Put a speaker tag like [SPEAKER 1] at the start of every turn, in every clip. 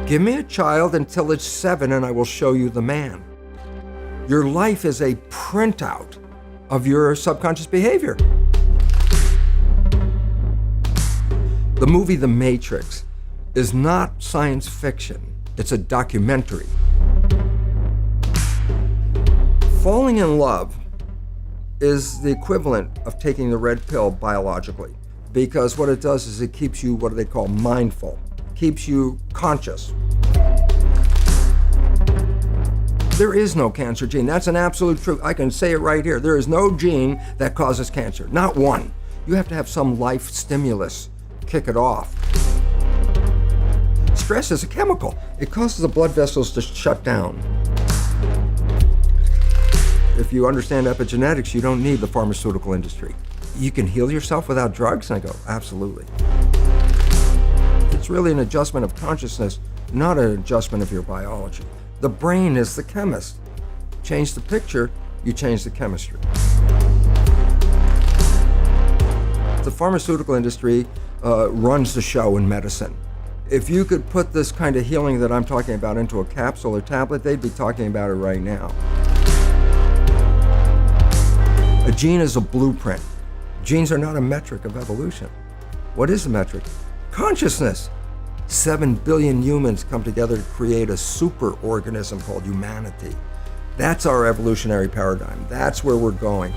[SPEAKER 1] Give me a child until it's 7 and I will show you the man. Your life is a printout of your subconscious behavior. The movie The Matrix is not science fiction, it's a documentary. Falling in love is the equivalent of taking the red pill biologically, because what it does is it keeps you what they call mindful, keeps you conscious. There is no cancer gene. That's an absolute truth. I can say it right here. There is no gene that causes cancer, not one. You have to have some life stimulus, kick it off. Stress is a chemical. It causes the blood vessels to shut down. If you understand epigenetics, you don't need the pharmaceutical industry. You can heal yourself without drugs? And I go, absolutely. It's really an adjustment of consciousness, not an adjustment of your biology. The brain is the chemist. Change the picture, you change the chemistry. The pharmaceutical industry runs the show in medicine. If you could put this kind of healing that I'm talking about into a capsule or tablet, they'd be talking about it right now. A gene is a blueprint. Genes are not a metric of evolution. What is the metric? Consciousness. 7 billion humans come together to create a super organism called humanity. That's our evolutionary paradigm. That's where we're going.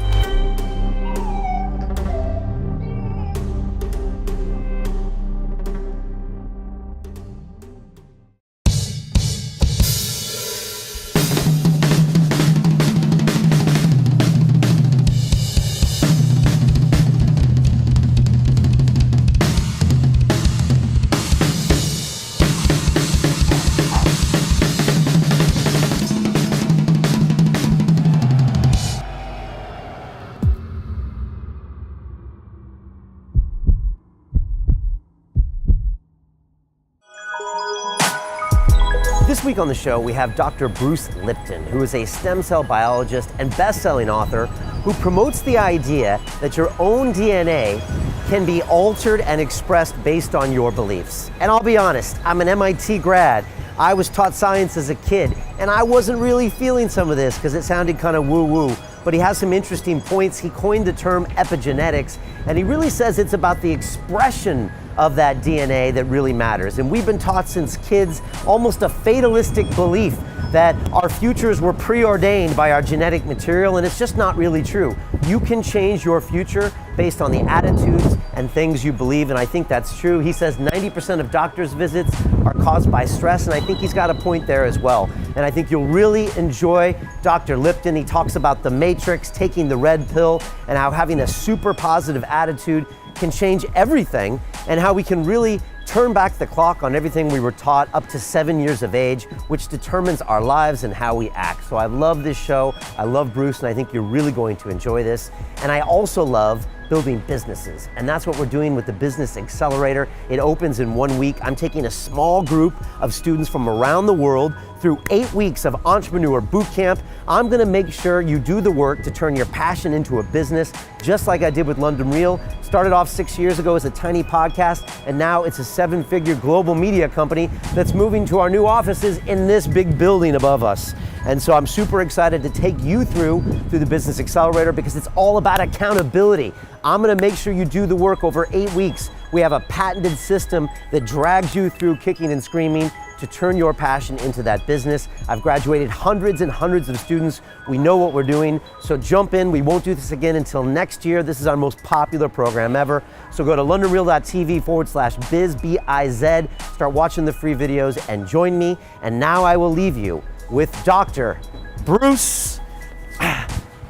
[SPEAKER 2] This week on the show, we have Dr. Bruce Lipton, who is a stem cell biologist and best-selling author who promotes the idea that your own DNA can be altered and expressed based on your beliefs. And I'll be honest, I'm an MIT grad. I was taught science as a kid, and I wasn't really feeling some of this because it sounded kind of woo-woo. But he has some interesting points. He coined the term epigenetics, and he really says it's about the expression of that DNA that really matters. And we've been taught since kids almost a fatalistic belief that our futures were preordained by our genetic material, and it's just not really true. You can change your future based on the attitudes and things you believe, and I think that's true. He says 90% of doctors' visits are caused by stress, and I think he's got a point there as well. And I think you'll really enjoy Dr. Lipton. He talks about the matrix, taking the red pill, and how having a super positive attitude can change everything, and how we can really turn back the clock on everything we were taught up to 7 years of age, which determines our lives and how we act. So I love this show. I love Bruce, and I think you're really going to enjoy this. And I also love building businesses. And that's what we're doing with the Business Accelerator. It opens in 1 week. I'm taking a small group of students from around the world through 8 weeks of entrepreneur boot camp. I'm gonna make sure you do the work to turn your passion into a business, just like I did with London Real. Started off 6 years ago as a tiny podcast, and now it's a 7-figure global media company that's moving to our new offices in this big building above us. And so I'm super excited to take you through the Business Accelerator, because it's all about accountability. I'm gonna make sure you do the work over 8 weeks. We have a patented system that drags you through kicking and screaming to turn your passion into that business. I've graduated hundreds and hundreds of students. We know what we're doing, so jump in. We won't do this again until next year. This is our most popular program ever. So go to londonreal.tv/biz, B-I-Z, start watching the free videos and join me. And now I will leave you with Dr. Bruce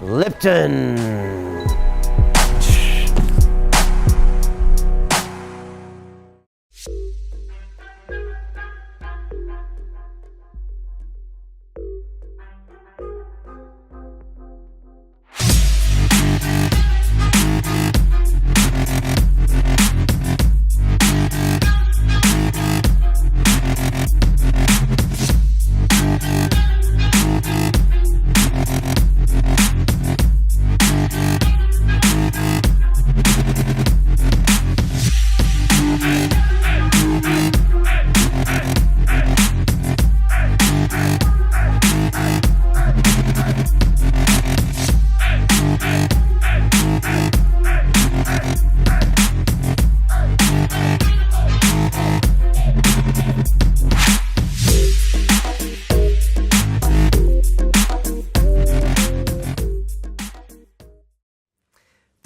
[SPEAKER 2] Lipton.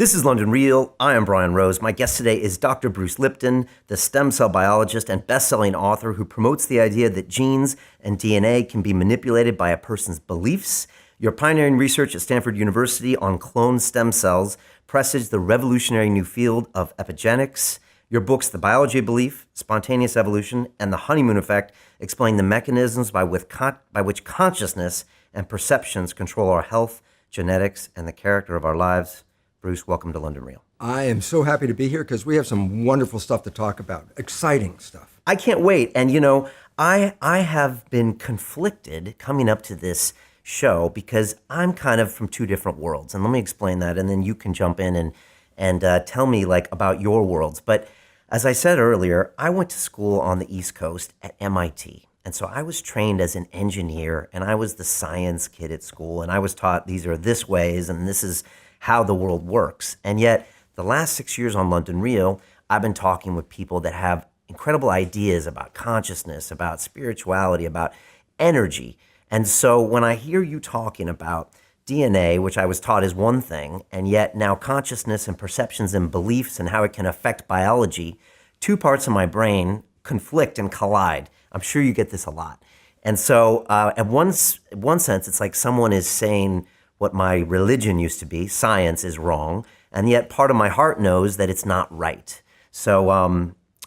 [SPEAKER 2] This is London Real. I am Brian Rose. My guest today is Dr. Bruce Lipton, the stem cell biologist and best-selling author who promotes the idea that genes and DNA can be manipulated by a person's beliefs. Your pioneering research at Stanford University on cloned stem cells presaged the revolutionary new field of epigenetics. Your books, The Biology of Belief, Spontaneous Evolution, and The Honeymoon Effect, explain the mechanisms by which consciousness and perceptions control our health, genetics, and the character of our lives. Bruce, welcome to London Real.
[SPEAKER 1] I am so happy to be here because we have some wonderful stuff to talk about, exciting stuff.
[SPEAKER 2] I can't wait. And you know, I have been conflicted coming up to this show because I'm kind of from two different worlds. And let me explain that, and then you can jump in and tell me like about your worlds. But as I said earlier, I went to school on the East Coast at MIT. And so I was trained as an engineer, and I was the science kid at school, and I was taught these are this ways and this is how the world works. And yet, the last 6 years on London Real, I've been talking with people that have incredible ideas about consciousness, about spirituality, about energy. And so when I hear you talking about DNA, which I was taught is one thing, and yet now consciousness and perceptions and beliefs and how it can affect biology, two parts of my brain conflict and collide. I'm sure you get this a lot. And so in one sense, it's like someone is saying what my religion used to be, science is wrong, and yet part of my heart knows that it's not right. So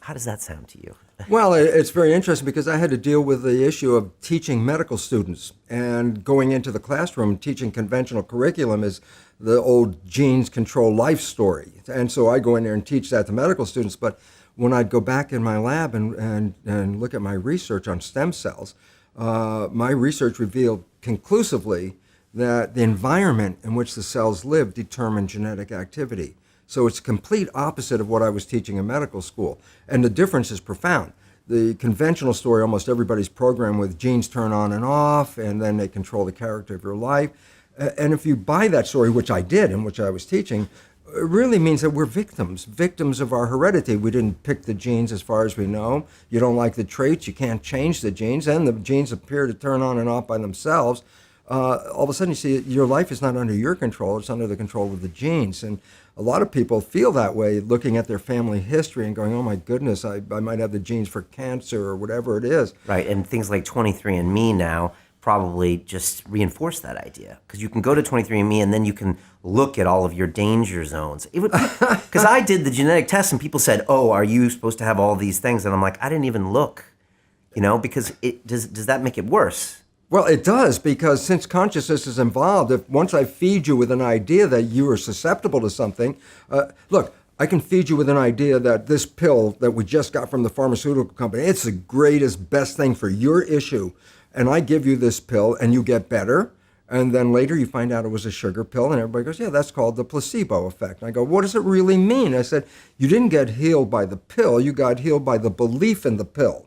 [SPEAKER 2] how does that sound to you?
[SPEAKER 1] Well, it's very interesting because I had to deal with the issue of teaching medical students and going into the classroom, teaching conventional curriculum is the old genes control life story. And so I go in there and teach that to medical students. But when I'd go back in my lab and look at my research on stem cells, my research revealed conclusively that the environment in which the cells live determine genetic activity. So it's complete opposite of what I was teaching in medical school. And the difference is profound. The conventional story, almost everybody's programmed with genes turn on and off, and then they control the character of your life. And if you buy that story, which I did and which I was teaching, it really means that we're victims of our heredity. We didn't pick the genes as far as we know. You don't like the traits, you can't change the genes, and the genes appear to turn on and off by themselves. All of a sudden you see your life is not under your control, it's under the control of the genes. And a lot of people feel that way looking at their family history and going, oh my goodness, I might have the genes for cancer or whatever it is.
[SPEAKER 2] Right, and things like 23andMe now probably just reinforce that idea. Because you can go to 23andMe and then you can look at all of your danger zones. Because I did the genetic test and people said, oh, are you supposed to have all these things? And I'm like, I didn't even look, because does that make it worse?
[SPEAKER 1] Well, it does, because since consciousness is involved, if once I feed you with an idea that you are susceptible to something, look, I can feed you with an idea that this pill that we just got from the pharmaceutical company, it's the greatest, best thing for your issue. And I give you this pill and you get better. And then later you find out it was a sugar pill and everybody goes, yeah, that's called the placebo effect. And I go, what does it really mean? I said, you didn't get healed by the pill, you got healed by the belief in the pill.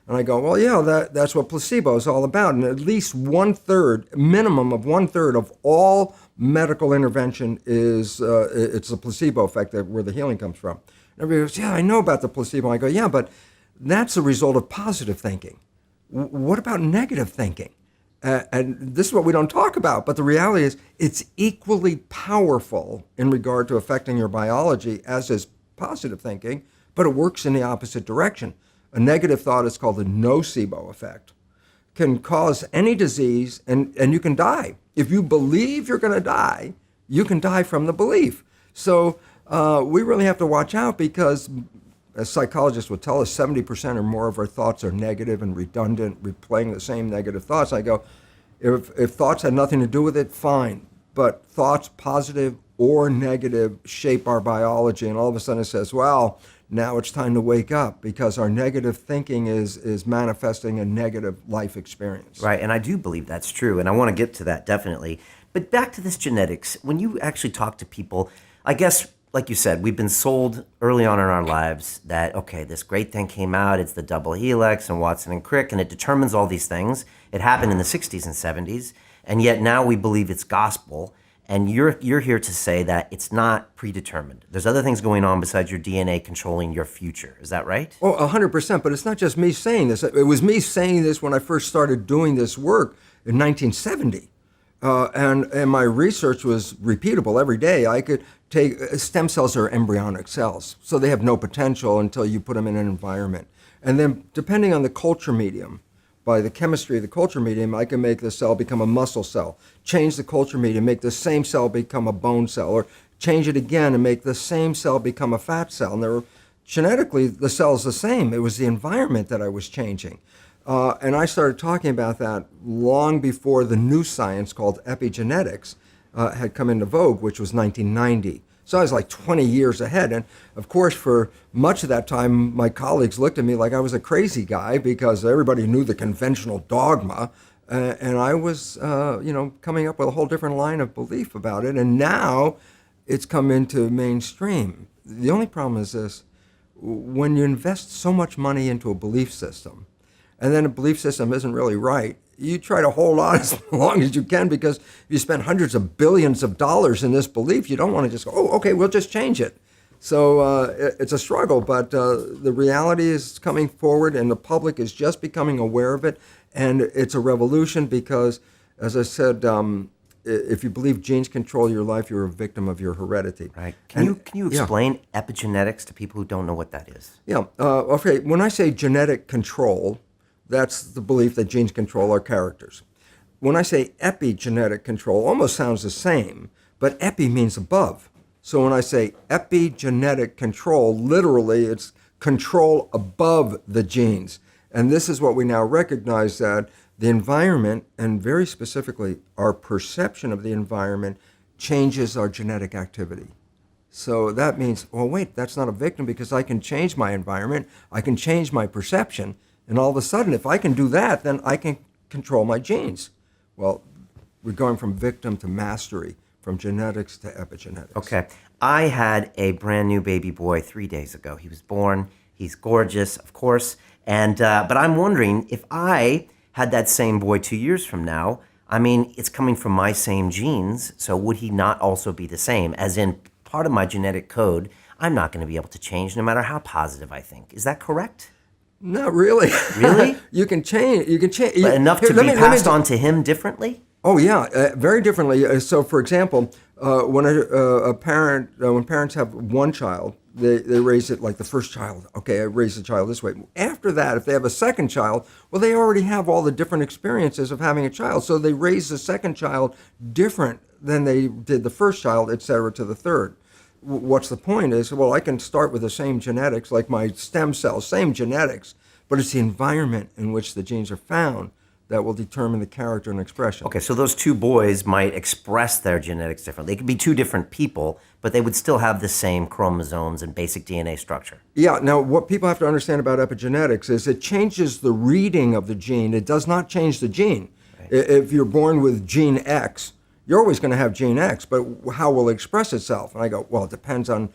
[SPEAKER 1] And I go, well, yeah, that's what placebo is all about. And at least minimum of one third of all medical intervention is, it's a placebo effect where the healing comes from. And everybody goes, yeah, I know about the placebo. I go, yeah, but that's a result of positive thinking. What about negative thinking? And this is what we don't talk about, but the reality is it's equally powerful in regard to affecting your biology as is positive thinking, but it works in the opposite direction. A negative thought is called the nocebo effect, can cause any disease and you can die. If you believe you're going to die, you can die from the belief. So we really have to watch out because, as psychologists would tell us, 70% or more of our thoughts are negative and redundant, replaying the same negative thoughts. I go, if thoughts had nothing to do with it, fine. But thoughts, positive or negative, shape our biology. And all of a sudden it says, well, now it's time to wake up because our negative thinking is manifesting a negative life experience.
[SPEAKER 2] Right, and I do believe that's true, and I want to get to that definitely. But back to this genetics, when you actually talk to people, I guess, like you said, we've been sold early on in our lives that, okay, this great thing came out, it's the double helix and Watson and Crick, and it determines all these things. It happened in the 60s and 70s, and yet now we believe it's gospel. And you're here to say that it's not predetermined. There's other things going on besides your DNA controlling your future. Is that right?
[SPEAKER 1] Oh, 100%. But it's not just me saying this. It was me saying this when I first started doing this work in 1970. And my research was repeatable every day. I could stem cells are embryonic cells, so they have no potential until you put them in an environment. And then depending on the culture medium, by the chemistry of the culture medium, I can make the cell become a muscle cell, change the culture medium, make the same cell become a bone cell, or change it again and make the same cell become a fat cell. And genetically, the cell's the same. It was the environment that I was changing. And I started talking about that long before the new science called epigenetics had come into vogue, which was 1990. So I was like 20 years ahead. And of course, for much of that time, my colleagues looked at me like I was a crazy guy because everybody knew the conventional dogma. And I was, coming up with a whole different line of belief about it. And now it's come into mainstream. The only problem is this: when you invest so much money into a belief system, and then a belief system isn't really right, you try to hold on as long as you can, because if you spend hundreds of billions of dollars in this belief, you don't want to just go, oh, okay, we'll just change it. So it's a struggle, but the reality is coming forward, and the public is just becoming aware of it, and it's a revolution because, as I said, if you believe genes control your life, you're a victim of your heredity.
[SPEAKER 2] Right. Can you explain epigenetics to people who don't know what that is?
[SPEAKER 1] Yeah. Okay. When I say genetic control, that's the belief that genes control our characters. When I say epigenetic control, almost sounds the same, but epi means above. So when I say epigenetic control, literally it's control above the genes. And this is what we now recognize, that the environment, and very specifically our perception of the environment, changes our genetic activity. So that means, well, wait, that's not a victim, because I can change my environment, I can change my perception, and all of a sudden, if I can do that, then I can control my genes. Well, we're going from victim to mastery, from genetics to epigenetics.
[SPEAKER 2] Okay. I had a brand new baby boy 3 days ago. He was born. He's gorgeous, of course. And but I'm wondering, if I had that same boy 2 years from now, I mean, it's coming from my same genes, so would he not also be the same? As in, part of my genetic code, I'm not going to be able to change no matter how positive I think. Is that correct?
[SPEAKER 1] Not really.
[SPEAKER 2] Really?
[SPEAKER 1] You can change.
[SPEAKER 2] But enough to be passed on to him differently?
[SPEAKER 1] Oh yeah, very differently. So, for example, when when parents have one child, they raise it like the first child. Okay, I raise the child this way. After that, if they have a second child, well, they already have all the different experiences of having a child, so they raise the second child different than they did the first child, et cetera, to the third. What's the point is, well, I can start with the same genetics, like my stem cells, same genetics, but it's the environment in which the genes are found that will determine the character and expression.
[SPEAKER 2] Okay, so those two boys might express their genetics differently. They could be two different people, but they would still have the same chromosomes and basic DNA structure.
[SPEAKER 1] Yeah, now what people have to understand about epigenetics is it changes the reading of the gene. It does not change the gene. Right. If you're born with gene X, you're always going to have gene X, but how will it express itself? And I go, well, it depends on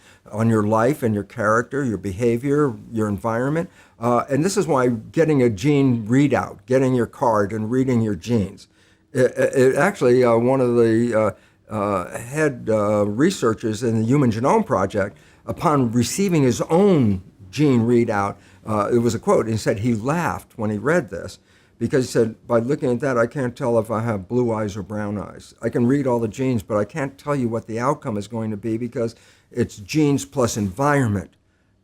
[SPEAKER 1] your life and your character, your behavior, your environment. And this is why getting a gene readout, getting your card and reading your genes. It actually, one of the head researchers in the Human Genome Project, upon receiving his own gene readout, it was a quote, and he said he laughed when he read this, because he said, by looking at that, I can't tell if I have blue eyes or brown eyes. I can read all the genes, but I can't tell you what the outcome is going to be, because it's genes plus environment.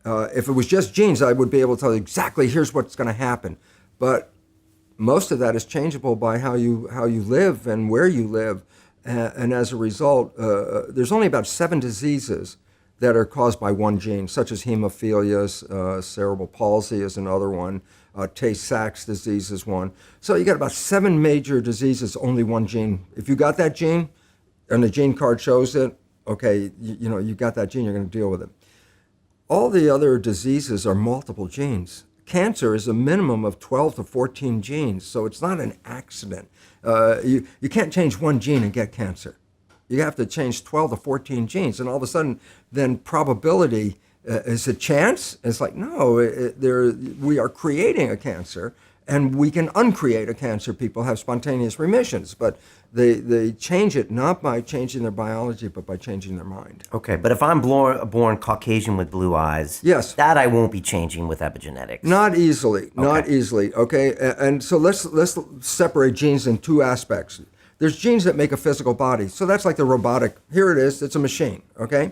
[SPEAKER 1] If it was just genes, I would be able to tell you exactly, here's what's going to happen. But most of that is changeable by how you live and where you live. And as a result, there's only about 7 diseases that are caused by one gene, such as hemophilia, cerebral palsy is another one, Tay-Sachs disease is one. So you got about 7 major diseases, only one gene. If you got that gene, and the gene card shows it, okay, you got that gene, you're going to deal with it. All the other diseases are multiple genes. Cancer is a minimum of 12 to 14 genes, so it's not an accident. You can't change one gene and get cancer. You have to change 12 to 14 genes, and all of a sudden, then probability is a chance. It's like, no, we are creating a cancer, and we can uncreate a cancer. People have spontaneous remissions, but they change it not by changing their biology, but by changing their mind.
[SPEAKER 2] Okay, but if I'm born Caucasian with blue eyes,
[SPEAKER 1] yes,
[SPEAKER 2] that I won't be changing with epigenetics.
[SPEAKER 1] Not easily, not easily. Okay, and so let's separate genes in 2 aspects. There's genes that make a physical body. So that's like the robotic. Here it is. It's a machine, okay?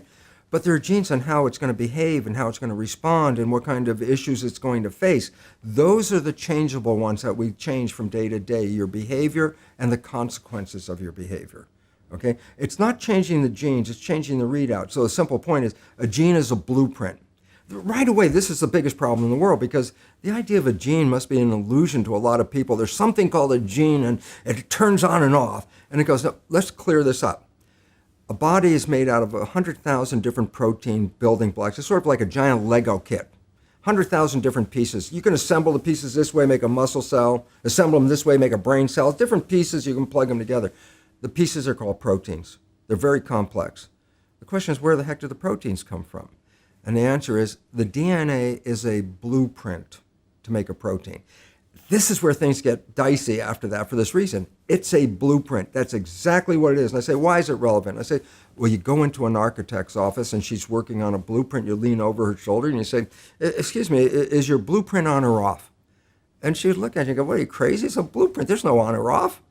[SPEAKER 1] But there are genes on how it's going to behave and how it's going to respond and what kind of issues it's going to face. Those are the changeable ones that we change from day to day, your behavior and the consequences of your behavior. Okay? It's not changing the genes, it's changing the readout. So the simple point is a gene is a blueprint. Right away, this is the biggest problem in the world because the idea of a gene must be an illusion to a lot of people. There's something called a gene and it turns on and off. And it goes, no, let's clear this up. A body is made out of 100,000 different protein building blocks. It's sort of like a giant Lego kit. 100,000 different pieces. You can assemble the pieces this way, make a muscle cell, assemble them this way, make a brain cell. Different pieces, you can plug them together. The pieces are called proteins. They're very complex. The question is, where the heck do the proteins come from? And the answer is, the DNA is a blueprint to make a protein. This is where things get dicey after that for this reason. It's a blueprint. That's exactly what it is. And I say, why is it relevant? I say, well, you go into an architect's office and she's working on a blueprint. You lean over her shoulder and you say, excuse me, is your blueprint on or off? And she would look at you and go, what, are you crazy? It's a blueprint. There's no on or off.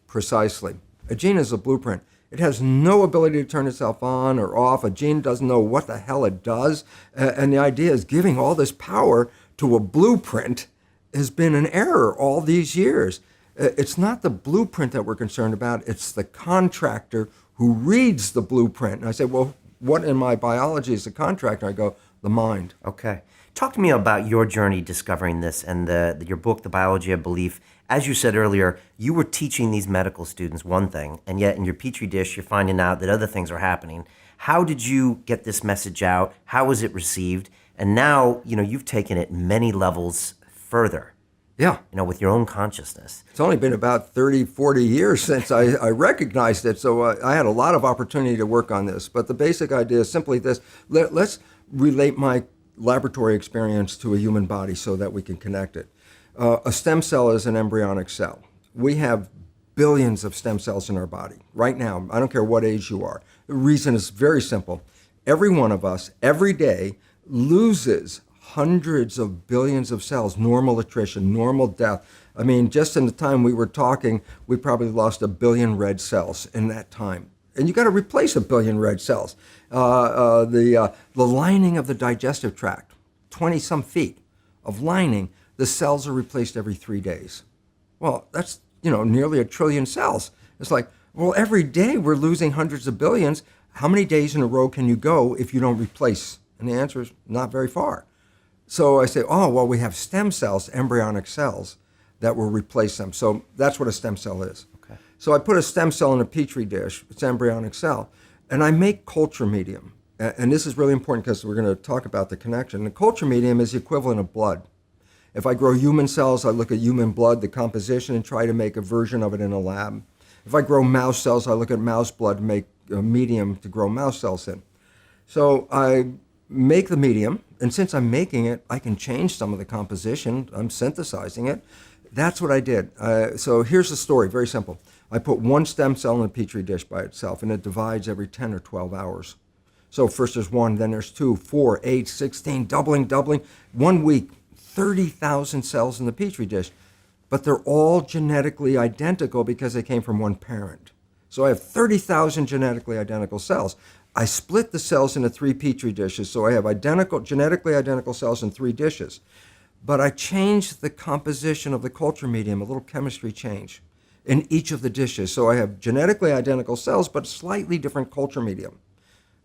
[SPEAKER 1] Precisely. A gene is a blueprint. It has no ability to turn itself on or off. A gene doesn't know what the hell it does. And the idea is giving all this power to a blueprint has been an error all these years. It's not the blueprint that we're concerned about. It's the contractor who reads the blueprint. And I say, well, what in my biology is the contractor? I go, the mind.
[SPEAKER 2] Okay. Talk to me about your journey discovering this and your book, The Biology of Belief. As you said earlier, you were teaching these medical students one thing, and yet in your petri dish, you're finding out that other things are happening. How did you get this message out? How was it received? And now, you've taken it many levels further.
[SPEAKER 1] Yeah.
[SPEAKER 2] With your own consciousness.
[SPEAKER 1] It's only been about 30, 40 years since I recognized it, so I had a lot of opportunity to work on this. But the basic idea is simply this. Let's relate my laboratory experience to a human body so that we can connect it. A stem cell is an embryonic cell. We have billions of stem cells in our body right now. I don't care what age you are. The reason is very simple. Every one of us, every day, loses hundreds of billions of cells, normal attrition, normal death. I mean, just in the time we were talking, we probably lost 1 billion red cells in that time. And you got to replace 1 billion red cells. The lining of the digestive tract, 20 some feet of lining, the cells are replaced every 3 days. Well, that's, nearly 1 trillion cells. It's like, well, every day we're losing hundreds of billions. How many days in a row can you go if you don't replace? And the answer is not very far. So I say, oh, well, we have stem cells, embryonic cells, that will replace them. So that's what a stem cell is.
[SPEAKER 2] Okay.
[SPEAKER 1] So I put a stem cell in a petri dish, it's an embryonic cell, and I make culture medium. And this is really important because we're going to talk about the connection. The culture medium is the equivalent of blood. If I grow human cells, I look at human blood, the composition, and try to make a version of it in a lab. If I grow mouse cells, I look at mouse blood and make a medium to grow mouse cells in. So I make the medium, and since I'm making it, I can change some of the composition. I'm synthesizing it. That's what I did. So here's the story, very simple. I put one stem cell in a petri dish by itself, and it divides every 10 or 12 hours. So first there's 1, then there's 2, 4, 8, 16, doubling. 1 week, 30,000 cells in the petri dish. But they're all genetically identical because they came from one parent. So I have 30,000 genetically identical cells. I split the cells into 3 petri dishes, so I have genetically identical cells in 3 dishes. But I changed the composition of the culture medium, a little chemistry change, in each of the dishes. So I have genetically identical cells, but slightly different culture medium.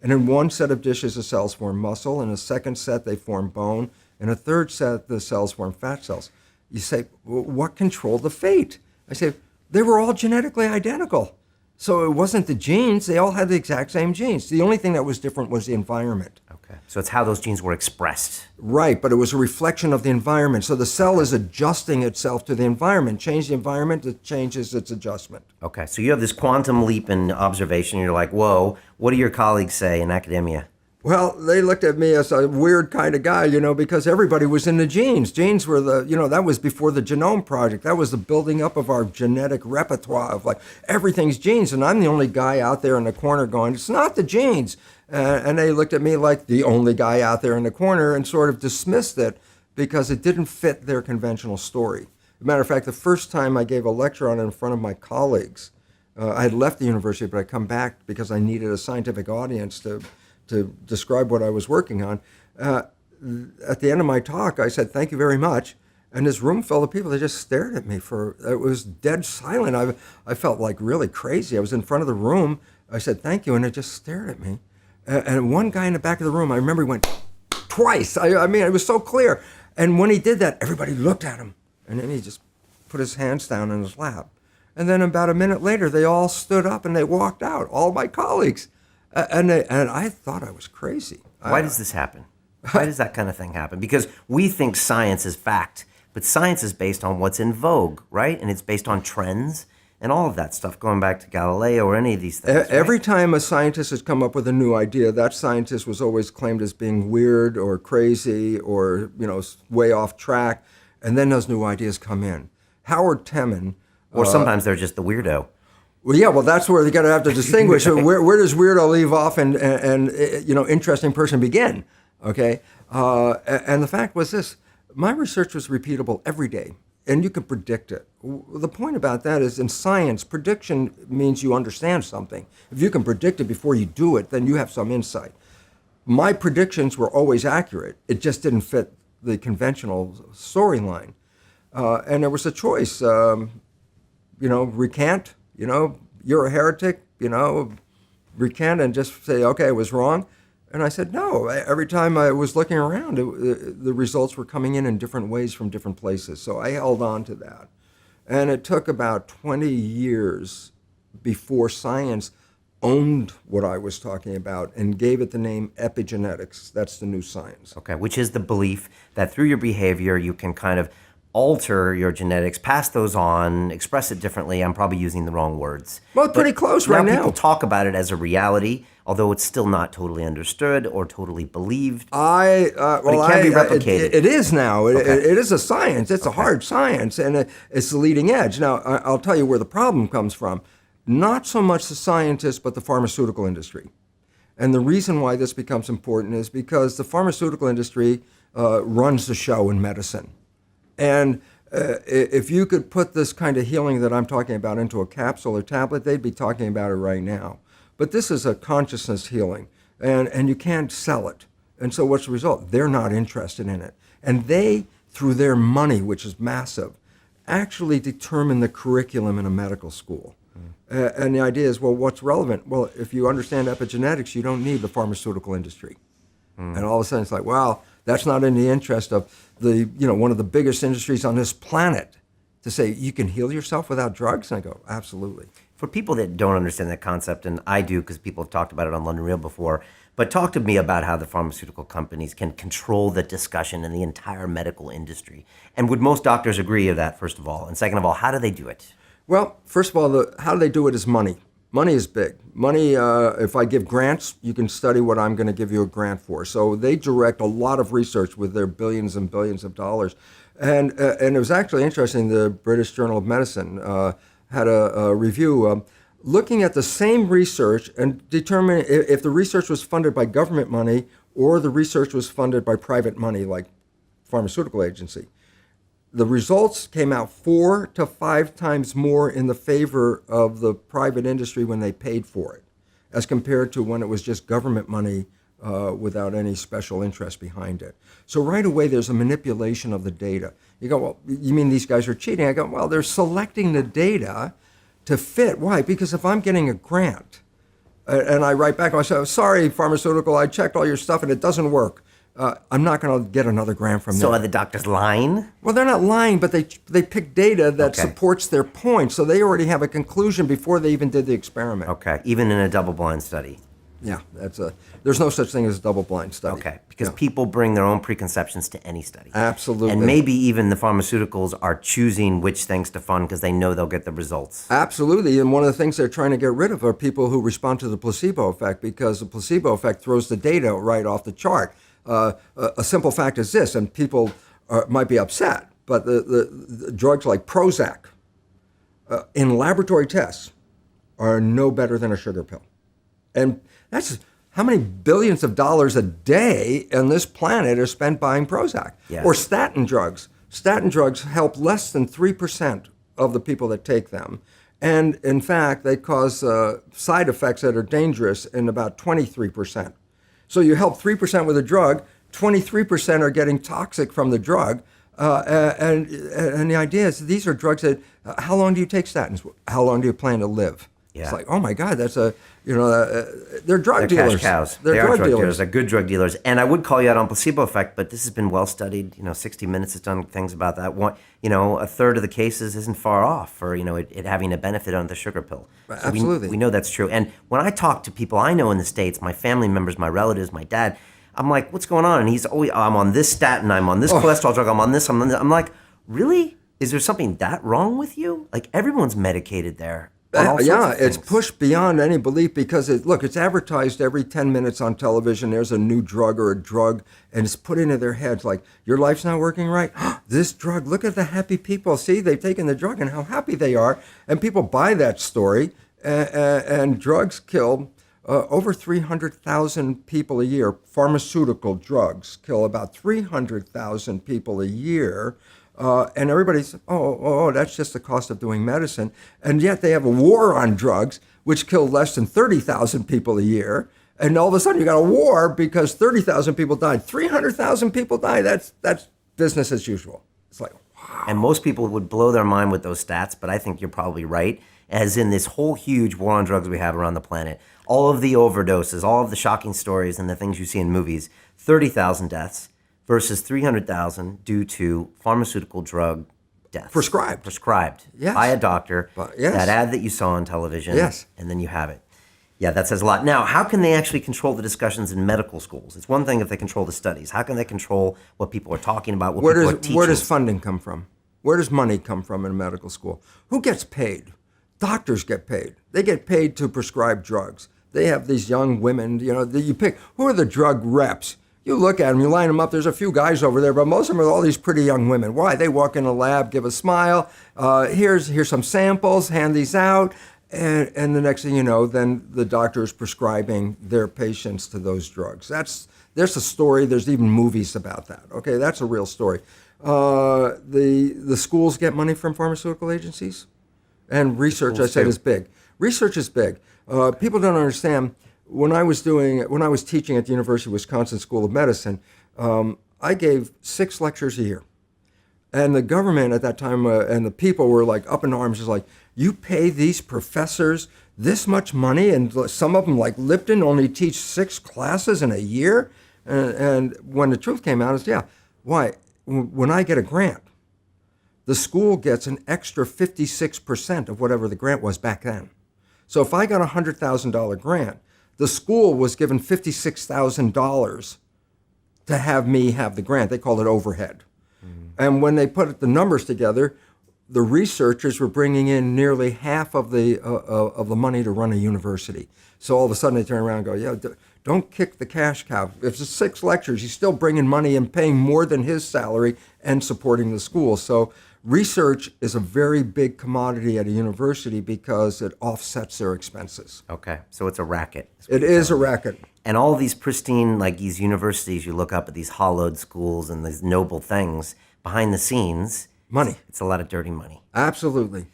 [SPEAKER 1] And in one set of dishes, the cells form muscle. In a second set, they form bone. In a third set, the cells form fat cells. You say, well, what controlled the fate? I say, they were all genetically identical. So it wasn't the genes. They all had the exact same genes. The only thing that was different was the environment.
[SPEAKER 2] Okay. So it's how those genes were expressed.
[SPEAKER 1] Right, but it was a reflection of the environment. So the cell is adjusting itself to the environment. Change the environment, it changes its adjustment.
[SPEAKER 2] Okay. So you have this quantum leap in observation. You're like, whoa, what do your colleagues say in academia?
[SPEAKER 1] Well, they looked at me as a weird kind of guy, because everybody was into genes. Genes were that was before the Genome Project. That was the building up of our genetic repertoire of like everything's genes. And I'm the only guy out there in the corner going, it's not the genes. And they looked at me like the only guy out there in the corner and sort of dismissed it because it didn't fit their conventional story. As a matter of fact, the first time I gave a lecture on it in front of my colleagues, I had left the university, but I come back because I needed a scientific audience to describe what I was working on. At the end of my talk, I said, "Thank you very much." And this room full of people, they just stared at me it was dead silent. I felt like really crazy. I was in front of the room. I said, "Thank you," and they just stared at me. And one guy in the back of the room, I remember he went twice. I mean, it was so clear. And when he did that, everybody looked at him. And then he just put his hands down in his lap. And then about a minute later, they all stood up and they walked out, all my colleagues. And I thought I was crazy.
[SPEAKER 2] Why does this happen? Why does that kind of thing happen? Because we think science is fact, but science is based on what's in vogue, right? And it's based on trends and all of that stuff, going back to Galileo or any of these things.
[SPEAKER 1] Every time a scientist has come up with a new idea, that scientist was always claimed as being weird or crazy or, way off track. And then those new ideas come in. Howard Temin.
[SPEAKER 2] Or sometimes they're just the weirdo.
[SPEAKER 1] Well, yeah, that's where you got to have to distinguish. Where does weirdo leave off and interesting person begin? Okay? And the fact was this. My research was repeatable every day. And you can predict it. The point about that is in science, prediction means you understand something. If you can predict it before you do it, then you have some insight. My predictions were always accurate. It just didn't fit the conventional storyline. And there was a choice, recant, you're a heretic, recant and just say, okay, I was wrong. And I said, no. Every time I was looking around, the results were coming in different ways from different places. So I held on to that. And it took about 20 years before science owned what I was talking about and gave it the name epigenetics. That's the new science.
[SPEAKER 2] Okay, which is the belief that through your behavior, you can kind of alter your genetics, pass those on, express it differently. I'm probably using the wrong words.
[SPEAKER 1] Well, it's pretty close right now.
[SPEAKER 2] People talk about it as a reality, although it's still not totally understood or totally believed. But it can be replicated.
[SPEAKER 1] It is now.
[SPEAKER 2] Okay.
[SPEAKER 1] It is a science. It's a hard science, and it's the leading edge. Now, I'll tell you where the problem comes from. Not so much the scientists, but the pharmaceutical industry. And the reason why this becomes important is because the pharmaceutical industry runs the show in medicine. And if you could put this kind of healing that I'm talking about into a capsule or tablet, they'd be talking about it right now. But this is a consciousness healing, and you can't sell it. And so what's the result? They're not interested in it. And they, through their money, which is massive, actually determine the curriculum in a medical school. And the idea is, well, what's relevant? Well, if you understand epigenetics, you don't need the pharmaceutical industry. And all of a sudden it's like, wow, that's not in the interest of one of the biggest industries on this planet to say you can heal yourself without drugs. And I go, absolutely.
[SPEAKER 2] For people that don't understand that concept, and I do because people have talked about it on London Real before, but talk to me about how the pharmaceutical companies can control the discussion in the entire medical industry. And would most doctors agree with that, first of all? And second of all, how do they do it?
[SPEAKER 1] Well, first of all, how do they do it is money. Money is big. Money, if I give grants, you can study what I'm going to give you a grant for. So they direct a lot of research with their billions and billions of dollars. And it was actually interesting, the British Journal of Medicine had a review looking at the same research and determining if the research was funded by government money or the research was funded by private money like pharmaceutical agency. The results came out 4 to 5 times more in the favor of the private industry when they paid for it, as compared to when it was just government money without any special interest behind it. So right away, there's a manipulation of the data. You go, well, you mean these guys are cheating? I go, well, they're selecting the data to fit. Why? Because if I'm getting a grant and I write back, I say, sorry, pharmaceutical, I checked all your stuff and it doesn't work. I'm not going to get another grant from them.
[SPEAKER 2] So are the doctors lying?
[SPEAKER 1] Well, they're not lying, but they pick data that supports their point. So they already have a conclusion before they even did the experiment.
[SPEAKER 2] Okay, even in a double-blind study.
[SPEAKER 1] Yeah, there's no such thing as a double-blind study.
[SPEAKER 2] Okay, because people bring their own preconceptions to any study.
[SPEAKER 1] Absolutely.
[SPEAKER 2] And maybe even the pharmaceuticals are choosing which things to fund because they know they'll get the results.
[SPEAKER 1] Absolutely, and one of the things they're trying to get rid of are people who respond to the placebo effect, because the placebo effect throws the data right off the chart. A simple fact is this, and people might be upset, but the drugs like Prozac in laboratory tests are no better than a sugar pill. And that's how many billions of dollars a day on this planet are spent buying Prozac.
[SPEAKER 2] Yes.
[SPEAKER 1] Or statin drugs. Statin drugs help less than 3% of the people that take them. And in fact, they cause side effects that are dangerous in about 23%. So you help 3% with a drug, 23% are getting toxic from the drug. And the idea is these are drugs that, how long do you take statins? How long do you plan to live?
[SPEAKER 2] Yeah.
[SPEAKER 1] It's like, oh my God, that's they're drug dealers.
[SPEAKER 2] Cash cows.
[SPEAKER 1] They're
[SPEAKER 2] they are
[SPEAKER 1] drug
[SPEAKER 2] drug
[SPEAKER 1] dealers.
[SPEAKER 2] dealers. They're good drug dealers. And I would call you out on placebo effect, but this has been well studied. 60 Minutes has done things about that. A third of the cases isn't far off for, it having a benefit on the sugar pill. So
[SPEAKER 1] Absolutely.
[SPEAKER 2] We know that's true. And when I talk to people I know in the States, my family members, my relatives, my dad, I'm like, what's going on? And he's always, I'm on this statin, I'm on this cholesterol drug, I'm on this, I'm on this. I'm like, really? Is there something that wrong with you? Like, everyone's medicated there.
[SPEAKER 1] It's pushed beyond any belief because it's advertised every 10 minutes on television. There's a new drug or a drug, and it's put into their heads like, your life's not working right. This drug, look at the happy people. See, they've taken the drug and how happy they are. And people buy that story, and drugs kill over 300,000 people a year. Pharmaceutical drugs kill about 300,000 people a year. And everybody's, that's just the cost of doing medicine. And yet they have a war on drugs, which kill less than 30,000 people a year. And all of a sudden you got a war because 30,000 people died. 300,000 people died. That's business as usual. It's like, wow.
[SPEAKER 2] And most people would blow their mind with those stats, but I think you're probably right. As in this whole huge war on drugs we have around the planet, all of the overdoses, all of the shocking stories and the things you see in movies, 30,000 deaths. Versus 300,000 due to pharmaceutical drug deaths. Prescribed.
[SPEAKER 1] Yes.
[SPEAKER 2] By a doctor.
[SPEAKER 1] Yes.
[SPEAKER 2] That ad that you saw on television.
[SPEAKER 1] Yes.
[SPEAKER 2] And then you have it. Yeah, that says a lot. Now, how can they actually control the discussions in medical schools? It's one thing if they control the studies. How can they control what people are talking about, what people are teaching?
[SPEAKER 1] Where does funding come from? Where does money come from in a medical school? Who gets paid? Doctors get paid. They get paid to prescribe drugs. They have these young women, that you pick. Who are the drug reps? You look at them, you line them up, there's a few guys over there, but most of them are all these pretty young women. Why? They walk in a lab, give a smile, here's some samples, hand these out, and the next thing you know, then the doctor is prescribing their patients to those drugs. There's a story, there's even movies about that. Okay, that's a real story. The schools get money from pharmaceutical agencies, and research, I said, is big. Research is big. People don't understand. When I was teaching at the University of Wisconsin School of Medicine, I gave 6 lectures a year. And the government at that time and the people were like up in arms, just like, you pay these professors this much money, and some of them like Lipton only teach 6 classes in a year? And when the truth came out, is why? When I get a grant, the school gets an extra 56% of whatever the grant was back then. So if I got a $100,000 grant, the school was given $56,000 to have me have the grant. They called it overhead. Mm-hmm. And when they put the numbers together, the researchers were bringing in nearly half of the money to run a university. So all of a sudden they turn around and go, don't kick the cash cow. If it's 6 lectures, he's still bringing money and paying more than his salary and supporting the school. So research is a very big commodity at a university because it offsets their expenses.
[SPEAKER 2] Okay, so it's a racket.
[SPEAKER 1] It is a racket.
[SPEAKER 2] And all these pristine, like these universities, you look up at these hollowed schools and these noble things, behind the scenes,
[SPEAKER 1] money.
[SPEAKER 2] It's a lot of dirty money.
[SPEAKER 1] Absolutely.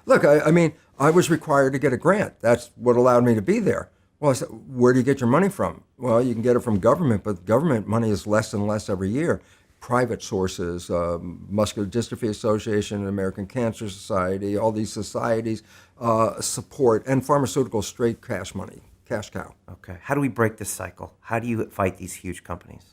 [SPEAKER 1] Look, I was required to get a grant. That's what allowed me to be there. Well, I said, where do you get your money from? Well, you can get it from government, but government money is less and less every year. Private sources, Muscular Dystrophy Association, American Cancer Society, all these societies support, and pharmaceutical straight cash money, cash cow.
[SPEAKER 2] Okay. How do we break this cycle? How do you fight these huge companies?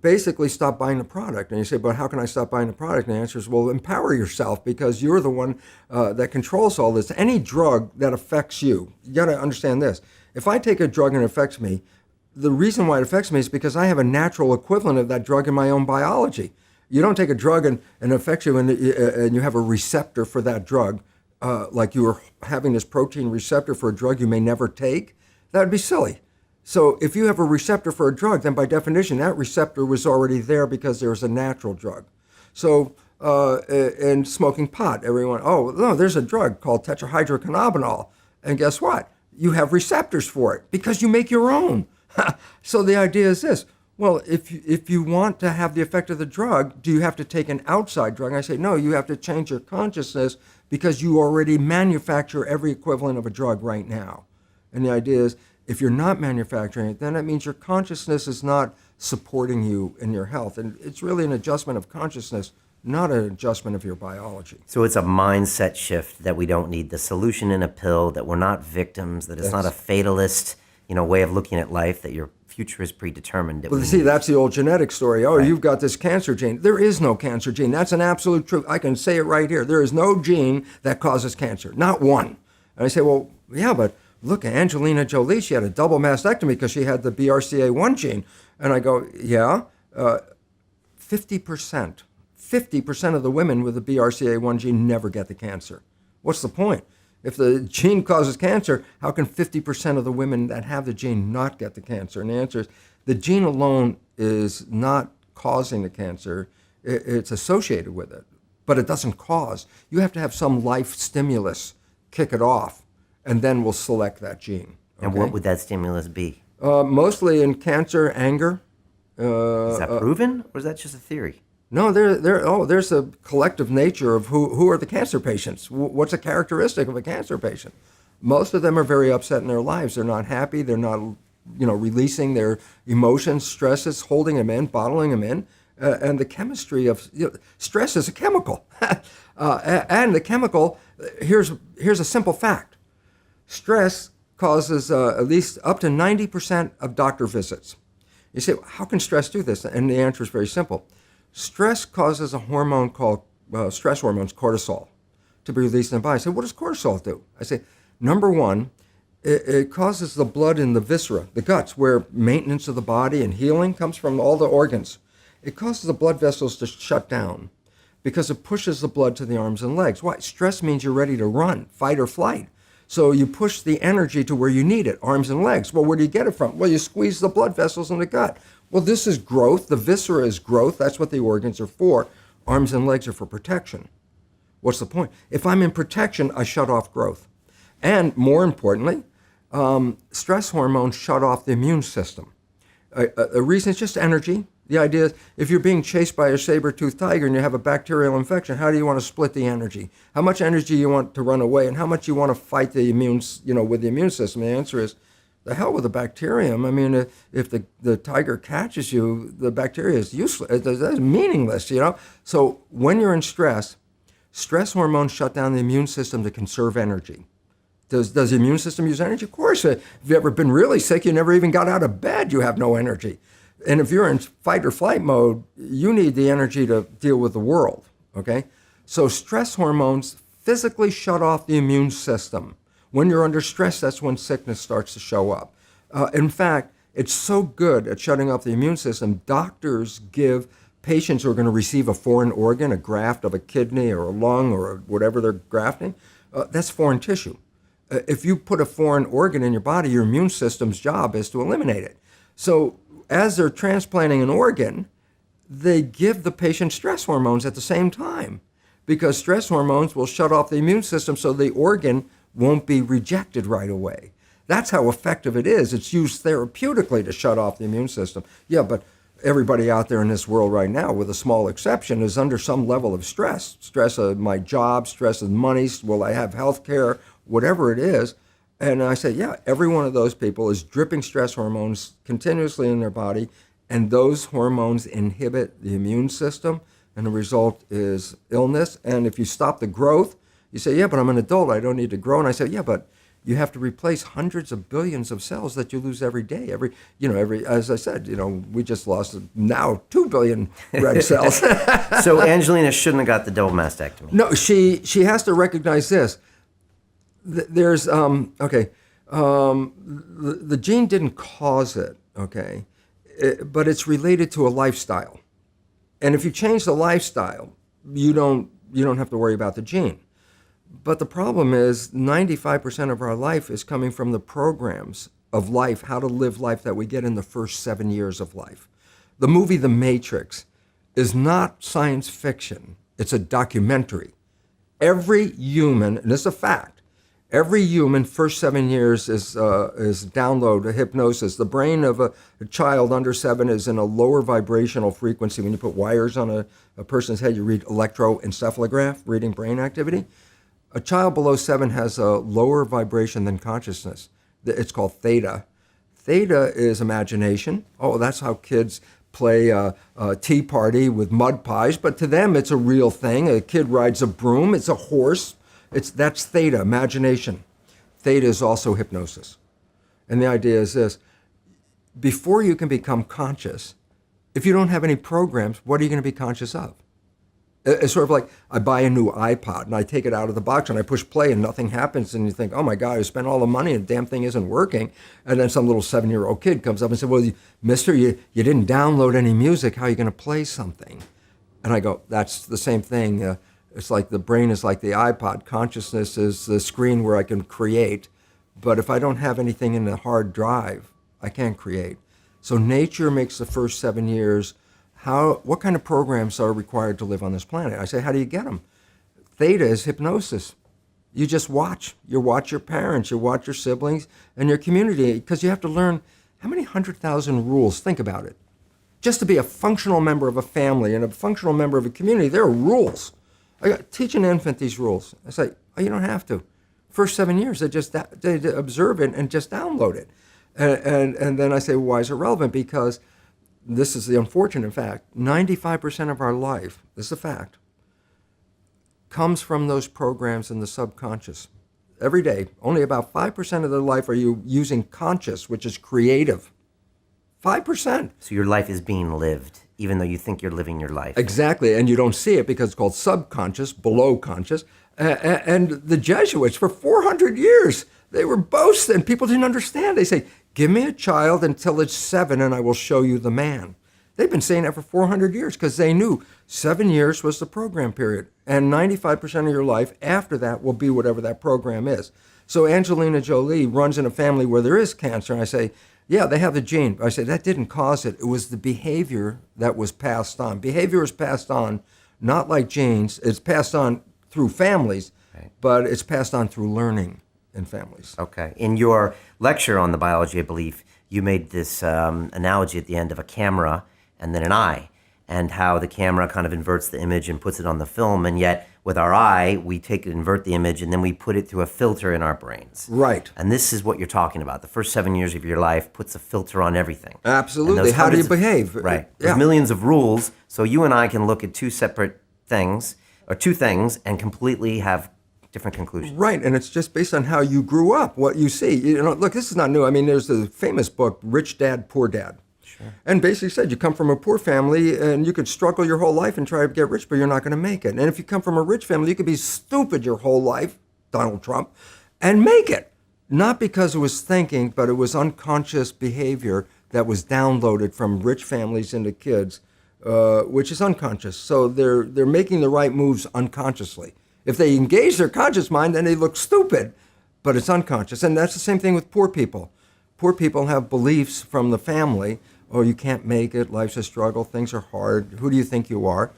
[SPEAKER 1] Basically stop buying the product. And you say, but how can I stop buying the product? And the answer is, well, empower yourself because you're the one that controls all this. Any drug that affects you got to understand this. If I take a drug and it affects me, the reason why it affects me is because I have a natural equivalent of that drug in my own biology. You don't take a drug and it affects you and you have a receptor for that drug, like you were having this protein receptor for a drug you may never take. That would be silly. So if you have a receptor for a drug, then by definition, that receptor was already there because there was a natural drug. So in smoking pot, everyone, there's a drug called tetrahydrocannabinol. And guess what? You have receptors for it because you make your own. So the idea is this. well, if you want to have the effect of the drug, do you have to take an outside drug? And I say, no, you have to change your consciousness because you already manufacture every equivalent of a drug right now. And the idea is, if you're not manufacturing it, then that means your consciousness is not supporting you in your health. And it's really an adjustment of consciousness, not an adjustment of your biology.
[SPEAKER 2] So it's a mindset shift that we don't need the solution in a pill, that we're not victims, that it's not a fatalist, way of looking at life, that your future is predetermined.
[SPEAKER 1] Well, see, that's the old genetic story. Oh, right. You've got this cancer gene. There is no cancer gene. That's an absolute truth. I can say it right here. There is no gene that causes cancer, not one. And I say, well, yeah, but look, Angelina Jolie, she had a double mastectomy because she had the BRCA1 gene. And I go, yeah, 50% of the women with the BRCA1 gene never get the cancer. What's the point? If the gene causes cancer, how can 50% of the women that have the gene not get the cancer? And the answer is the gene alone is not causing the cancer. It's associated with it, but it doesn't cause. You have to have some life stimulus kick it off, and then we'll select that gene. Okay?
[SPEAKER 2] And what would that stimulus be?
[SPEAKER 1] Mostly in cancer, anger.
[SPEAKER 2] Is that proven, or is that just a theory?
[SPEAKER 1] No, there's a collective nature of who are the cancer patients. What's a characteristic of a cancer patient? Most of them are very upset in their lives. They're not happy. They're not, releasing their emotions, stresses, holding them in, bottling them in. And the chemistry of stress is a chemical. And the chemical, here's a simple fact. Stress causes at least up to 90% of doctor visits. You say, how can stress do this? And the answer is very simple. Stress causes a hormone called stress hormones, cortisol, to be released in the body. I say, what does cortisol do? I say, number one, it causes the blood in the viscera, the guts, where maintenance of the body and healing comes from all the organs. It causes the blood vessels to shut down because it pushes the blood to the arms and legs. Why? Stress means you're ready to run, fight or flight. So you push the energy to where you need it, arms and legs. Well, where do you get it from? Well, you squeeze the blood vessels in the gut. Well, this is growth. The viscera is growth. That's what the organs are for. Arms and legs are for protection. What's the point? If I'm in protection, I shut off growth. And more importantly, stress hormones shut off the immune system. A reason is just energy. The idea is if you're being chased by a saber-toothed tiger and you have a bacterial infection, how do you want to split the energy? How much energy you want to run away and how much you want to fight the with the immune system? The answer is, the hell with the bacterium. I mean, if the tiger catches you, the bacteria is useless. It's meaningless, So when you're in stress hormones shut down the immune system to conserve energy. Does the immune system use energy? Of course. If you've ever been really sick, you never even got out of bed, you have no energy. And if you're in fight or flight mode, you need the energy to deal with the world, okay? So stress hormones physically shut off the immune system. When you're under stress, that's when sickness starts to show up. In fact, it's so good at shutting off the immune system, doctors give patients who are going to receive a foreign organ, a graft of a kidney or a lung or whatever they're grafting, that's foreign tissue. If you put a foreign organ in your body, your immune system's job is to eliminate it. So as they're transplanting an organ, they give the patient stress hormones at the same time because stress hormones will shut off the immune system so the organ won't be rejected right away. That's how effective it is. It's used therapeutically to shut off the immune system. Yeah, but everybody out there in this world right now, with a small exception, is under some level of stress. Stress of my job, stress of money, will I have health care, whatever it is. And I say, yeah, every one of those people is dripping stress hormones continuously in their body, and those hormones inhibit the immune system, and the result is illness. And if you stop the growth, you say, yeah, but I'm an adult, I don't need to grow. And I say, yeah, but you have to replace hundreds of billions of cells that you lose every day. As I said, we just lost now 2 billion red cells.
[SPEAKER 2] So Angelina shouldn't have got the double mastectomy.
[SPEAKER 1] No, she has to recognize this. There's, the gene didn't cause it, okay, but it's related to a lifestyle. And if you change the lifestyle, you don't have to worry about the gene. But the problem is 95% of our life is coming from the programs of life, how to live life that we get in the first 7 years of life. The movie The Matrix is not science fiction. It's a documentary. Every human, and it's a fact, Every human, first 7 years is download a hypnosis. The brain of a child under 7 is in a lower vibrational frequency. When you put wires on a person's head, you read electroencephalograph, reading brain activity. A child below 7 has a lower vibration than consciousness. It's called theta. Theta is imagination. Oh, that's how kids play a tea party with mud pies, but to them it's a real thing. A kid rides a broom, it's a horse. That's theta, imagination. Theta is also hypnosis. And the idea is this: before you can become conscious, if you don't have any programs, what are you going to be conscious of? It's sort of like I buy a new iPod and I take it out of the box and I push play and nothing happens, and you think, oh my God, I spent all the money and the damn thing isn't working. And then some little 7-year-old kid comes up and says, well, mister, you didn't download any music. How are you going to play something? And I go, that's the same thing. It's like the brain is like the iPod. Consciousness is the screen where I can create. But if I don't have anything in the hard drive, I can't create. So nature makes the first 7 years. What kind of programs are required to live on this planet? I say, how do you get them? Theta is hypnosis. You just watch. You watch your parents, you watch your siblings, and your community, because you have to learn how many 100,000 rules. Think about it. Just to be a functional member of a family and a functional member of a community, there are rules. I teach an infant these rules. I say, oh, you don't have to. First 7 years, they observe it and just download it. And then I say, well, why is it relevant? Because this is the unfortunate fact. 95% of our life, this is a fact, comes from those programs in the subconscious. Every day, only about 5% of their life are you using conscious, which is creative. 5%.
[SPEAKER 2] So your life is being lived, even though you think you're living your life.
[SPEAKER 1] Exactly, and you don't see it because it's called subconscious, below conscious. And the Jesuits, for 400 years, they were boasting. People didn't understand. They say, give me a child until it's 7 and I will show you the man. They've been saying that for 400 years because they knew 7 years was the program period. And 95% of your life after that will be whatever that program is. So Angelina Jolie runs in a family where there is cancer. And I say, yeah, they have the gene. I say, that didn't cause it. It was the behavior that was passed on. Behavior is passed on, not like genes. It's passed on through families, right, but it's passed on through learning in families.
[SPEAKER 2] Okay. In your lecture on the biology of belief, you made this analogy at the end of a camera and then an eye, and how the camera kind of inverts the image and puts it on the film, and yet with our eye, we invert the image, and then we put it through a filter in our brains.
[SPEAKER 1] Right.
[SPEAKER 2] And this is what you're talking about. The first 7 years of your life puts a filter on everything.
[SPEAKER 1] Absolutely. How do you behave?
[SPEAKER 2] Right.
[SPEAKER 1] Yeah.
[SPEAKER 2] There's millions of rules, so you and I can look at two separate things, or two things, and completely have different conclusions.
[SPEAKER 1] Right, and it's just based on how you grew up, what you see. You know, look, this is not new. I mean, there's the famous book, Rich Dad, Poor Dad. Sure. And basically said you come from a poor family and you could struggle your whole life and try to get rich, but you're not going to make it. And if you come from a rich family, you could be stupid your whole life, Donald Trump, and make it. Not because it was thinking, but it was unconscious behavior that was downloaded from rich families into kids, which is unconscious. So they're making the right moves unconsciously. If they engage their conscious mind, then they look stupid, but it's unconscious. And that's the same thing with poor people. Poor people have beliefs from the family. Oh, you can't make it, life's a struggle, things are hard, who do you think you are?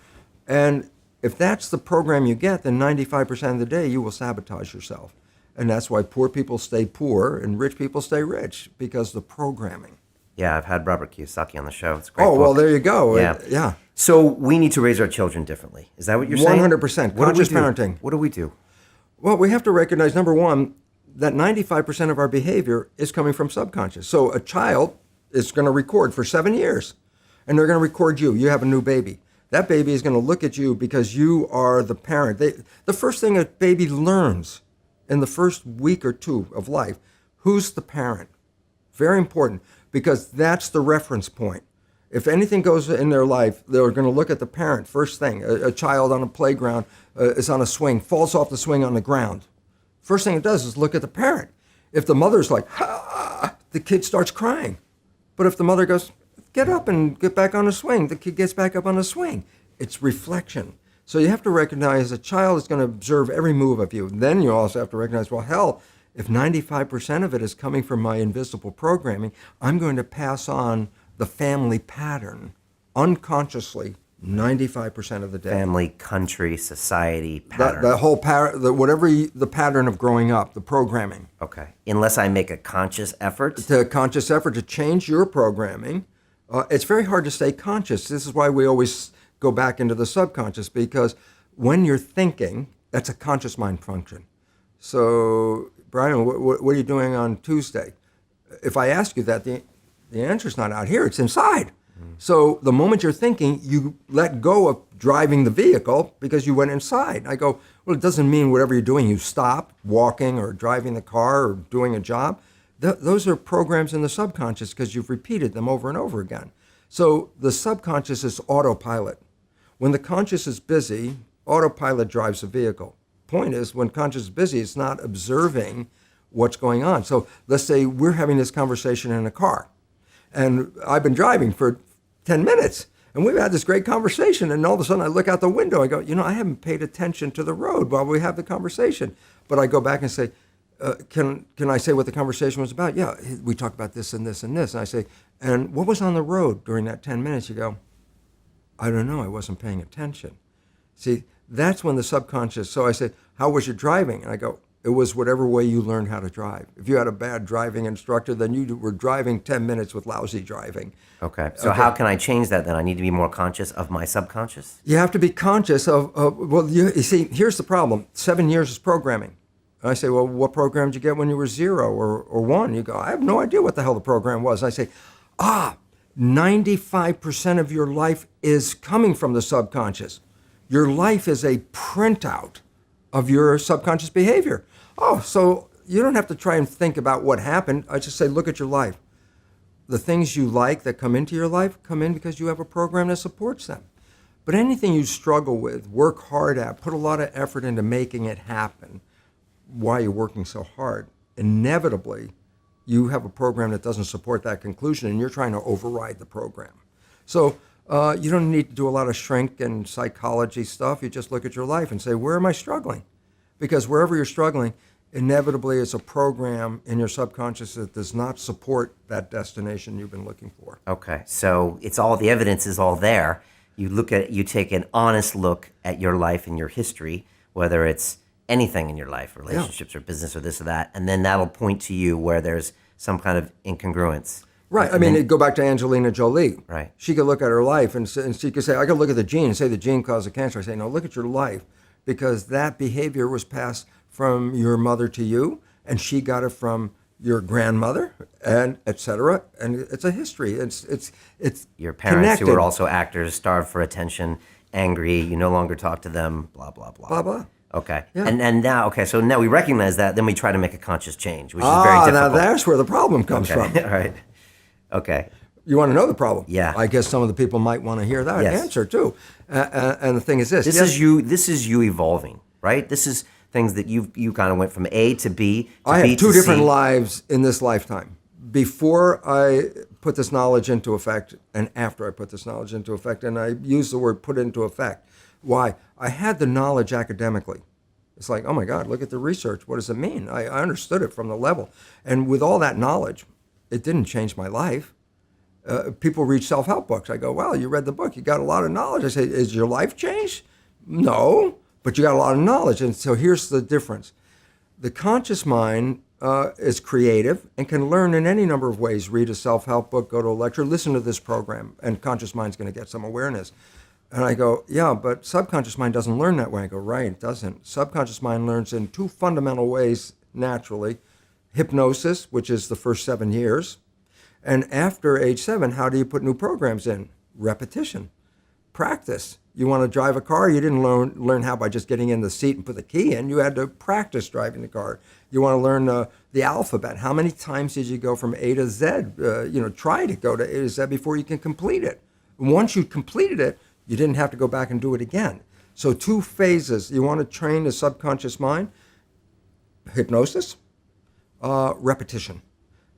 [SPEAKER 1] And if that's the program you get, then 95% of the day you will sabotage yourself. And that's why poor people stay poor and rich people stay rich, because the programming.
[SPEAKER 2] Yeah, I've had Robert Kiyosaki on the show. It's a great
[SPEAKER 1] book.
[SPEAKER 2] Well,
[SPEAKER 1] there you go.
[SPEAKER 2] Yeah.
[SPEAKER 1] Yeah.
[SPEAKER 2] So we need to raise our children differently. Is that what you're saying?
[SPEAKER 1] 100%. Conscious parenting.
[SPEAKER 2] What do we do?
[SPEAKER 1] Well, we have to recognize, number one, that 95% of our behavior is coming from subconscious. So a child is going to record for 7 years, and they're going to record you. You have a new baby. That baby is going to look at you because you are the parent. The first thing a baby learns in the first week or two of life, who's the parent? Very important, because that's the reference point. If anything goes in their life, they're going to look at the parent first thing. A child on a playground is on a swing, falls off the swing on the ground. First thing it does is look at the parent. If the mother's like, ah, the kid starts crying. But if the mother goes, get up and get back on the swing, the kid gets back up on the swing. It's reflection. So you have to recognize a child is going to observe every move of you. Then you also have to recognize, well, hell, if 95% of it is coming from my invisible programming, I'm going to pass on the family pattern unconsciously 95% of the day.
[SPEAKER 2] Family, country, society, pattern.
[SPEAKER 1] The whole the pattern of growing up, the programming.
[SPEAKER 2] Okay. Unless I make a conscious effort.
[SPEAKER 1] The conscious effort to change your programming, it's very hard to stay conscious. This is why we always go back into the subconscious, because when you're thinking, that's a conscious mind function. So, Brian, what are you doing on Tuesday? If I ask you that, the answer's not out here, it's inside. So the moment you're thinking, you let go of driving the vehicle because you went inside. I go, well, it doesn't mean whatever you're doing, you stop walking or driving the car or doing a job. Those are programs in the subconscious because you've repeated them over and over again. So the subconscious is autopilot. When the conscious is busy, autopilot drives the vehicle. Point is, when conscious is busy, it's not observing what's going on. So let's say we're having this conversation in a car, and I've been driving for 10 minutes, and we've had this great conversation, and all of a sudden I look out the window, I go, I haven't paid attention to the road while we have the conversation. But I go back and say, can I say what the conversation was about? Yeah, we talked about this and this and this. And I say, and what was on the road during that 10 minutes? You go, I don't know, I wasn't paying attention. See, that's when the subconscious, so I say, how was your driving? And I go, it was whatever way you learned how to drive. If you had a bad driving instructor, then you were driving 10 minutes with lousy driving.
[SPEAKER 2] Okay. So how can I change that then? I need to be more conscious of my subconscious?
[SPEAKER 1] You have to be conscious of you see, here's the problem. 7 years is programming. And I say, well, what program did you get when you were 0 or 1? You go, I have no idea what the hell the program was. I say, 95% of your life is coming from the subconscious. Your life is a printout of your subconscious behavior. Oh, so you don't have to try and think about what happened. I just say, look at your life. The things you like that come into your life come in because you have a program that supports them. But anything you struggle with, work hard at, put a lot of effort into making it happen, why you're working so hard, inevitably you have a program that doesn't support that conclusion, and you're trying to override the program. So you don't need to do a lot of shrink and psychology stuff. You just look at your life and say, where am I struggling? Because wherever you're struggling, inevitably it's a program in your subconscious that does not support that destination you've been looking for.
[SPEAKER 2] Okay, so it's all, the evidence is all there. You take an honest look at your life and your history, whether it's anything in your life, relationships or business or this or that, and then that'll point to you where there's some kind of incongruence.
[SPEAKER 1] Right. I mean, go back to Angelina Jolie.
[SPEAKER 2] Right.
[SPEAKER 1] She could look at her life and she could say, I could look at the gene and say the gene caused the cancer. I say, no, look at your life, because that behavior was passed from your mother to you, and she got it from your grandmother, and et cetera. And it's a history. It's
[SPEAKER 2] your parents
[SPEAKER 1] connected.
[SPEAKER 2] Who are also actors, starved for attention, angry, you no longer talk to them, blah, blah, blah.
[SPEAKER 1] Blah, blah.
[SPEAKER 2] Okay.
[SPEAKER 1] Yeah.
[SPEAKER 2] And now, okay, so now we recognize that, then we try to make a conscious change, which is very difficult.
[SPEAKER 1] Now that's where the problem comes from.
[SPEAKER 2] All right. Okay.
[SPEAKER 1] You want to know the problem?
[SPEAKER 2] Yeah.
[SPEAKER 1] I guess some of the people might want to hear that answer too. And the thing is this.
[SPEAKER 2] This is you evolving, right? This is things that you kind of went from A to B to
[SPEAKER 1] I
[SPEAKER 2] B
[SPEAKER 1] have two
[SPEAKER 2] to
[SPEAKER 1] different
[SPEAKER 2] C.
[SPEAKER 1] lives in this lifetime. Before I put this knowledge into effect, and after I put this knowledge into effect, and I use the word put into effect. Why? I had the knowledge academically. It's like, oh my God, look at the research. What does it mean? I understood it from the level. And with all that knowledge, it didn't change my life. People read self-help books. I go, well, you read the book. You got a lot of knowledge. I say, is your life changed? No, but you got a lot of knowledge. And so here's the difference. The conscious mind is creative and can learn in any number of ways. Read a self-help book, go to a lecture, listen to this program, and conscious mind's going to get some awareness. And I go, yeah, but subconscious mind doesn't learn that way. I go, right, it doesn't. Subconscious mind learns in two fundamental ways naturally. Hypnosis, which is the first 7 years. And after age 7, how do you put new programs in? Repetition, practice. You want to drive a car, you didn't learn how by just getting in the seat and put the key in. You had to practice driving the car. You want to learn the alphabet. How many times did you go from A to Z? Try to go to A to Z before you can complete it. And once you completed it, you didn't have to go back and do it again. So 2 phases. You want to train the subconscious mind. Hypnosis, repetition.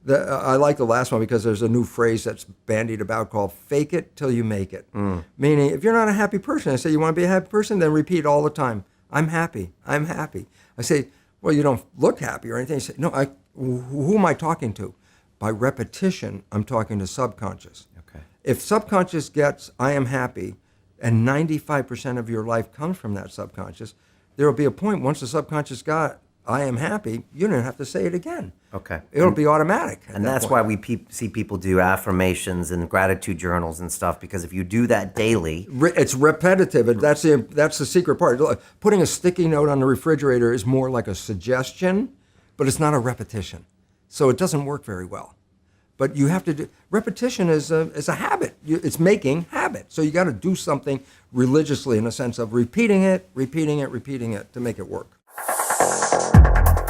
[SPEAKER 1] I like the last one because there's a new phrase that's bandied about called fake it till you make it. Meaning, if you're not a happy person, I say, you want to be a happy person? Then repeat all the time, I'm happy, I'm happy. I say, well, you don't look happy or anything. I say, no, who am I talking to? By repetition, I'm talking to subconscious.
[SPEAKER 2] Okay.
[SPEAKER 1] If subconscious gets, I am happy, and 95% of your life comes from that subconscious, there will be a point once the subconscious got, I am happy, you don't have to say it again.
[SPEAKER 2] Okay.
[SPEAKER 1] It'll be automatic.
[SPEAKER 2] And that's why we see people do affirmations and gratitude journals and stuff, because if you do that daily,
[SPEAKER 1] It's repetitive. That's the secret part. Putting a sticky note on the refrigerator is more like a suggestion, but it's not a repetition. So it doesn't work very well. But you have to do, repetition is a habit. It's making habit. So you got to do something religiously in the sense of repeating it to make it work.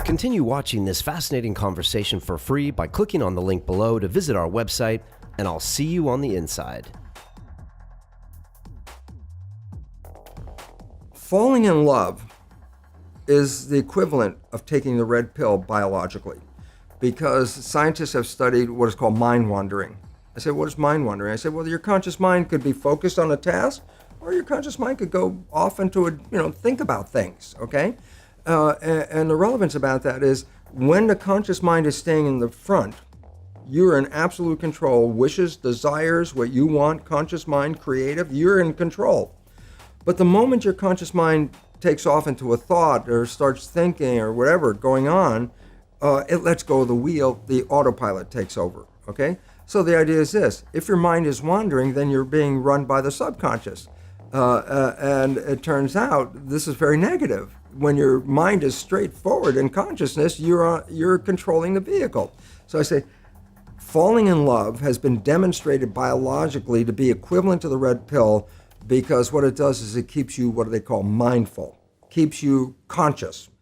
[SPEAKER 2] continue watching this fascinating conversation for free by clicking on the link below to visit our website, and I'll see you on the inside.
[SPEAKER 1] Falling in love is the equivalent of taking the red pill biologically, because scientists have studied what is called mind wandering. I said, what is mind wandering? I said, well, your conscious mind could be focused on a task, or your conscious mind could go off into think about things, okay? And the relevance about that is when the conscious mind is staying in the front, you're in absolute control. Wishes, desires, what you want, conscious mind, creative, you're in control. But the moment your conscious mind takes off into a thought or starts thinking or whatever going on, it lets go of the wheel, the autopilot takes over, okay? So the idea is this: if your mind is wandering, then you're being run by the subconscious. And it turns out this is very negative. When your mind is straightforward in consciousness, you're controlling the vehicle. So I say, falling in love has been demonstrated biologically to be equivalent to the red pill, because what it does is it keeps you what they call mindful, keeps you conscious.